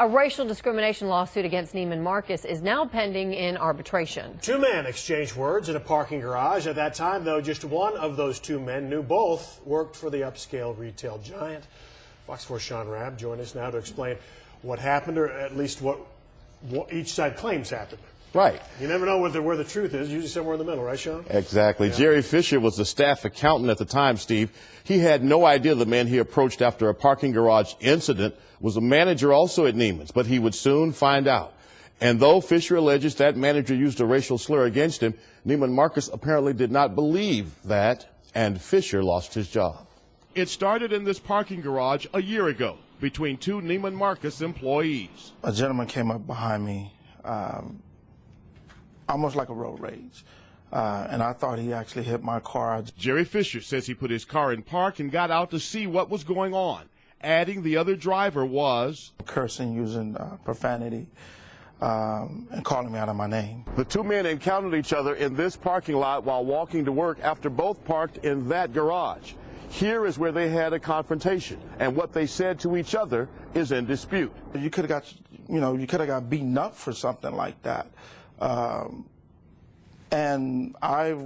A racial discrimination lawsuit against Neiman Marcus is now pending in arbitration. Two men exchanged words in a parking garage. At that time, though, just one of those two men knew both worked for the upscale retail giant. Fox 4's Sean Rabb joined us now to explain what happened, or at least what each side claims happened. Right. You never know where the truth is, usually somewhere in the middle, right, Sean? Exactly. Yeah. Jerry Fisher was the staff accountant at the time, Steve. He had no idea the man he approached after a parking garage incident was a manager also at Neiman's, but he would soon find out. And though Fisher alleges that manager used a racial slur against him, Neiman Marcus apparently did not believe that, and Fisher lost his job. It started in this parking garage a year ago between two Neiman Marcus employees. A gentleman came up behind me, almost like a road rage, and I thought he actually hit my car. Jerry Fisher says he put his car in park and got out to see what was going on, adding the other driver was cursing, using profanity, and calling me out of my name. The two men encountered each other in this parking lot while walking to work after both parked in that garage. Here is where they had a confrontation, and what they said to each other is in dispute. You could have got beaten up for something like that. And I